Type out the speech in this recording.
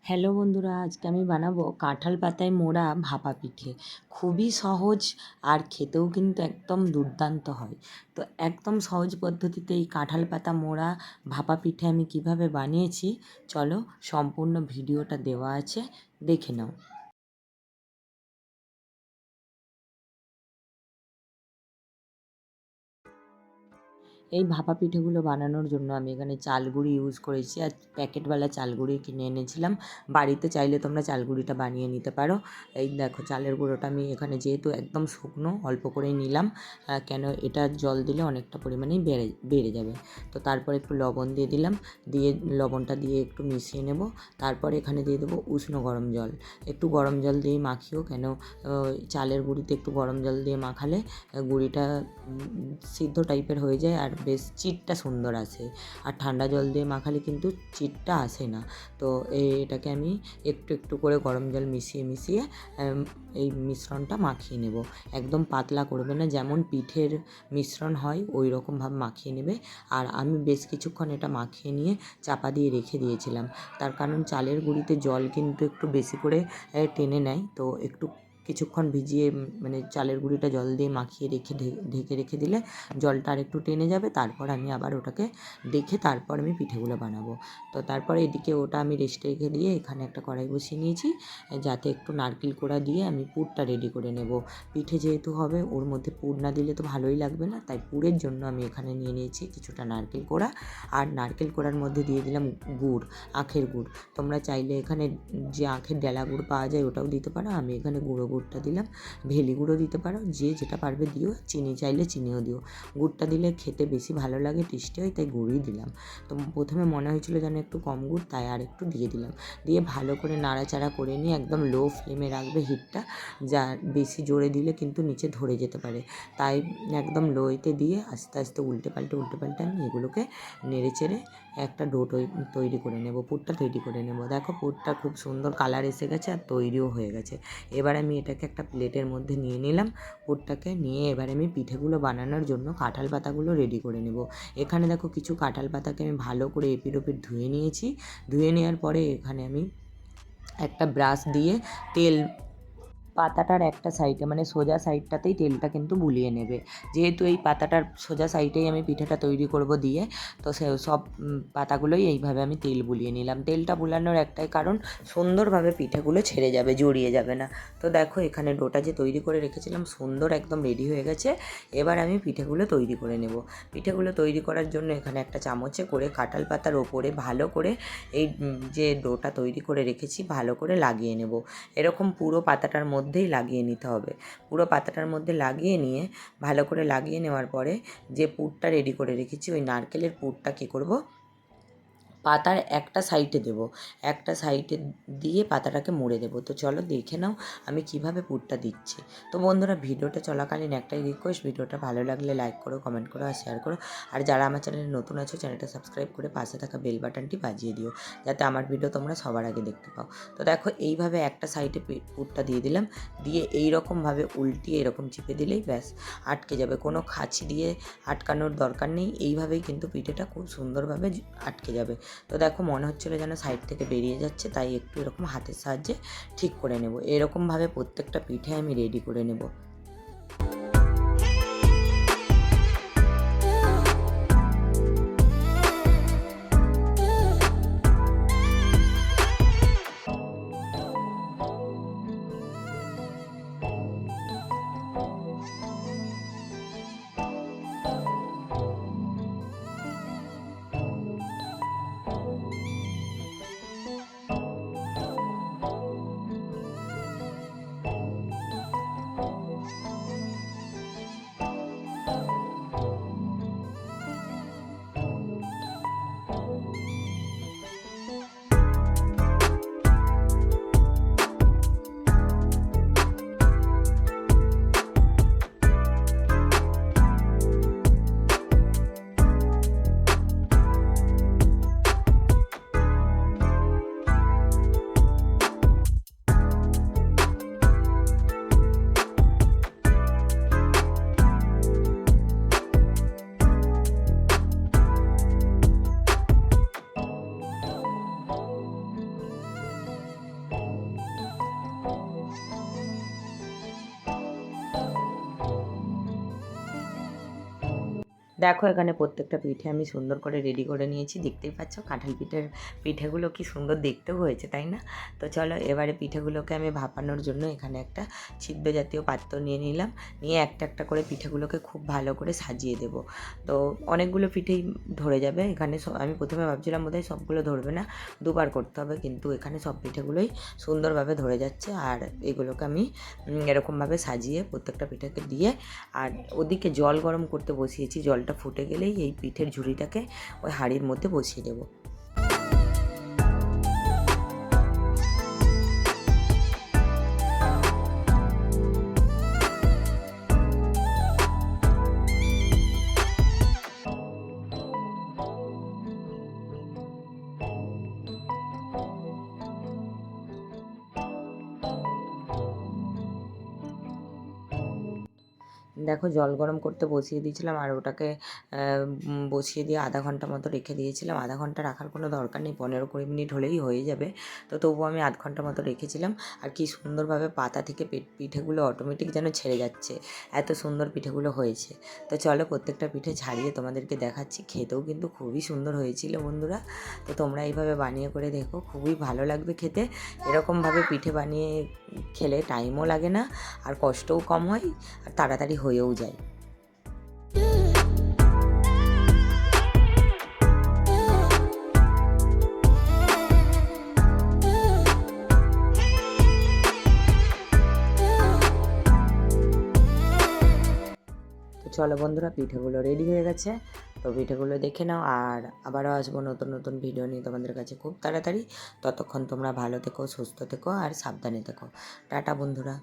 Hello বন্ধুরা, আজকে আমি বানাবো কাঁঠাল পাতায় মোড়া ভাপা পিঠে। খুবই সহজ আর খেতেও কিন্তু একদম দুর্দান্ত হয়। তো একদম সহজ পদ্ধতিতে এই কাঁঠাল পাতা মোড়া ভাপা পিঠে আমি কিভাবে বানিয়েছি, চলো সম্পূর্ণ ভিডিওটা দেওয়া আছে, দেখে নাও। এই ভাপা পিঠেগুলো বানানোর জন্য আমি এখানে চাল গুঁড়ি ইউজ করেছি, আর প্যাকেটওয়ালা চাল গুঁড়ি কিনে এনেছিলাম। বাড়িতে চাইলে তোমরা চাল গুঁড়িটা বানিয়ে নিতে পারো। এই দেখো, চালের গুঁড়োটা আমি এখানে যেহেতু একদম শুকনো অল্প করেই নিলাম, কেন এটা জল দিলে অনেকটা পরিমাণেই বেড়ে যাবে। তো তারপর একটু লবণ দিয়ে দিলাম, দিয়ে লবণটা দিয়ে একটু মিশিয়ে নেব। তারপরে এখানে দিয়ে দেবো উষ্ণ গরম জল। একটু গরম জল দিয়ে মাখিও, কেন চালের গুঁড়িতে একটু গরম জল দিয়ে মাখালে গুঁড়িটা সিদ্ধ টাইপের হয়ে যায় আর বেশ চিটটা সুন্দর আসে। আর ঠান্ডা জল দিয়ে মাখালে কিন্তু চিটটা আসে না। তো এটাকে আমি একটু একটু করে গরম জল মিশিয়ে মিশিয়ে এই মিশ্রণটা মাখিয়ে নেব। একদম পাতলা করবে না, যেমন পিঠের মিশ্রণ হয় ওই রকমভাবে মাখিয়ে নেবে। আর আমি বেশ কিছুক্ষণ এটা মাখিয়ে নিয়ে চাপা দিয়ে রেখে দিয়েছিলাম, তার কারণ চালের গুঁড়িতে জল কিন্তু একটু বেশি করে টেনে নেয়। তো একটু কিছুক্ষণ ভিজিয়ে, মানে চালের গুঁড়িটা জল দিয়ে মাখিয়ে ঢেকে রেখে দিলে জলটা আর একটু টেনে যাবে। তারপর আমি আবার ওটাকে দেখে তারপর আমি পিঠেগুলো বানাবো। তো তারপরে এদিকে ওটা আমি রেস্টে রেখে দিয়ে এখানে একটা কড়াই বসিয়ে নিয়েছি, যাতে একটু নারকেল কোড়া দিয়ে আমি পুরটা রেডি করে নেব। পিঠে যেহেতু হবে, ওর মধ্যে পুর না দিলে তো ভালোই লাগবে না, তাই পুরের জন্য আমি এখানে নিয়ে নিয়েছি কিছুটা নারকেল কোড়া। আর নারকেল কোড়ার মধ্যে দিয়ে দিলাম গুড়, আখের গুড়। তোমরা চাইলে এখানে যে আখের ডেলা গুড় পাওয়া যায় ওটাও দিতে পারো, আমি এখানে গুঁড়ো গুড়টা দিলাম। ভেলি গুঁড়ো দিতে পারো, যে যেটা পারবে দিও। চিনি চাইলে চিনিও দিও। গুড়টা দিলে খেতে বেশি ভালো লাগে, টেস্টি হয়, তাই গুড়ই দিলাম। তো প্রথমে মনে হয়েছিল যেন একটু কম গুড়, তাই আর একটু দিয়ে দিলাম। দিয়ে ভালো করে নাড়াচাড়া করে নিয়ে একদম লো ফ্লেমে রাখবে হিটটা। যা বেশি জোরে দিলে কিন্তু নিচে ধরে যেতে পারে, তাই একদম লোতে দিয়ে আস্তে আস্তে উল্টে পাল্টে আমি এগুলোকে নেড়ে চেড়ে একটা ডো তৈরি করে নেব, পুরটা তৈরি করে নেব। দেখো, পুরটা খুব সুন্দর কালার এসে গেছে আর তৈরিও হয়ে গেছে। এবার আমি এটাকে একটা প্লেটের মধ্যে নিয়ে নিলাম। পুরটাকে নিয়ে এবার আমি পিঠেগুলো বানানোর জন্য কাঁঠাল পাতাগুলো রেডি করে নেব। এখানে দেখো, কিছু কাঁঠাল পাতাকে আমি ভালো করে এপিট ওপিট ধুয়ে নিয়েছি। ধুয়ে নেওয়ার পরে এখানে আমি একটা ব্রাশ দিয়ে তেল, পাতাটার একটা সাইডে মানে সোজা সাইডটাতেই তেলটা কিন্তু বুলিয়ে নেবে। যেহেতু এই পাতাটার সোজা সাইডেই আমি পিঠেটা তৈরি করব দিয়ে, তো সব পাতাগুলোই এইভাবে আমি তেল বুলিয়ে নিলাম। তেলটা বুলানোর একটাই কারণ, সুন্দরভাবে পিঠেগুলো ছেড়ে যাবে, জড়িয়ে যাবে না। তো দেখো, এখানে ডোটা যে তৈরি করে রেখেছিলাম সুন্দর একদম রেডি হয়ে গেছে। এবার আমি পিঠেগুলো তৈরি করে নেব। পিঠেগুলো তৈরি করার জন্য এখানে একটা চামচে করে কাঁঠাল পাতার ওপরে ভালো করে এই যে ডোটা তৈরি করে রেখেছি ভালো করে লাগিয়ে নেব। এরকম পুরো পাতাটার মধ্যেই লাগিয়ে নিতে হবে। পুরো পাতাটার মধ্যে লাগিয়ে নিয়ে ভালো করে লাগিয়ে নেওয়ার পরে যে পুরটা রেডি করে রেখেছি, ওই নারকেলের পুরটা কী করব, পাতার একটা সাইডে দেব, একটা সাইডে দিয়ে পাতাটাকে মুড়ে দেবো। তো চলো দেখে নাও আমি কিভাবে পুরটা দিচ্ছি। তো বন্ধুরা, ভিডিওটা চলাকালীন একটাই রিকোয়েস্ট, ভিডিওটা ভালো লাগলে লাইক করো, কমেন্ট করো আর শেয়ার করো। আর যারা আমার চ্যানেলে নতুন আছো, চ্যানেলটা সাবস্ক্রাইব করে পাশে থাকা বেল বাটনটি বাজিয়ে দিও, যাতে আমার ভিডিও তোমরা সবার আগে দেখতে পাও। তো দেখো, এইভাবে একটা সাইডে পুরটা দিয়ে দিলাম, দিয়ে এইরকমভাবে উল্টিয়ে এরকম চিপে দিলেই ব্যাস আটকে যাবে। কোনো খাঁচি দিয়ে আটকানোর দরকার নেই, এইভাবেই কিন্তু পিঠেটা খুব সুন্দরভাবে আটকে যাবে। তো দেখো, মনে হচ্ছিলো যেন সাইড থেকে বেরিয়ে যাচ্ছে, তাই একটু এরকম হাতের সাহায্যে ঠিক করে নেব। এরকমভাবে প্রত্যেকটা পিঠে আমি রেডি করে নেব। দেখো এখানে প্রত্যেকটা পিঠে আমি সুন্দর করে রেডি করে নিয়েছি, দেখতেই পাচ্ছ কাঁঠাল পিঠেগুলো কি সুন্দর দেখতেও হয়েছে, তাই না? তো চলো এবারে পিঠেগুলোকে আমি ভাপানোর জন্য এখানে একটা ছিদ্র জাতীয় পাত্র নিয়ে নিলাম, নিয়ে একটা একটা করে পিঠেগুলোকে খুব ভালো করে সাজিয়ে দেবো। তো অনেকগুলো পিঠেই ধরে যাবে এখানে, আমি প্রথমে ভাবছিলাম বোধহয় সবগুলো ধরবে না, দুবার করতে হবে, কিন্তু এখানে সব পিঠেগুলোই সুন্দরভাবে ধরে যাচ্ছে। আর এগুলোকে আমি এরকমভাবে সাজিয়ে প্রত্যেকটা পিঠেকে দিয়ে, আর ওদিকে জল গরম করতে বসিয়েছি, জলটা ফুটে গেলেই এই পিঠের ঝুড়িটাকে ওই হাঁড়ির মধ্যে বসিয়ে দেবো। দেখো জল গরম করতে বসিয়ে দিয়েছিলাম, আর ওটাকে বসিয়ে দিয়ে আধা ঘন্টা মতো রেখে দিয়েছিলাম। আধা ঘন্টা রাখার কোনো দরকার নেই, 15-20 মিনিট হলেই হয়ে যাবে। তো তবুও আমি আধ ঘন্টা মতো রেখেছিলাম। আর কি সুন্দরভাবে পাতা থেকে পিঠেগুলো অটোমেটিক যেন ছেড়ে যাচ্ছে, এত সুন্দর পিঠেগুলো হয়েছে। তো চলো প্রত্যেকটা পিঠে ছাড়িয়ে তোমাদেরকে দেখাচ্ছি, খেতেও কিন্তু খুবই সুন্দর হয়েছিল বন্ধুরা। তো তোমরা এইভাবে বানিয়ে করে দেখো, খুবই ভালো লাগবে খেতে। এরকমভাবে পিঠে বানিয়ে খেলে টাইমও লাগে না, আর কষ্টও কম হয়, আর তাড়াতাড়ি হয়েও যায়। তো চলো বন্ধুরা, পিঠেগুলো রেডি হয়ে গেছে। তো পিঠেগুলো দেখে নাও, আর আবারও আসবো নতুন নতুন ভিডিও নিয়ে তোমাদের কাছে খুব তাড়াতাড়ি। ততক্ষণ তোমরা ভালো থেকো, সুস্থ থেকো, আর সাবধানে থেকো। টাটা বন্ধুরা।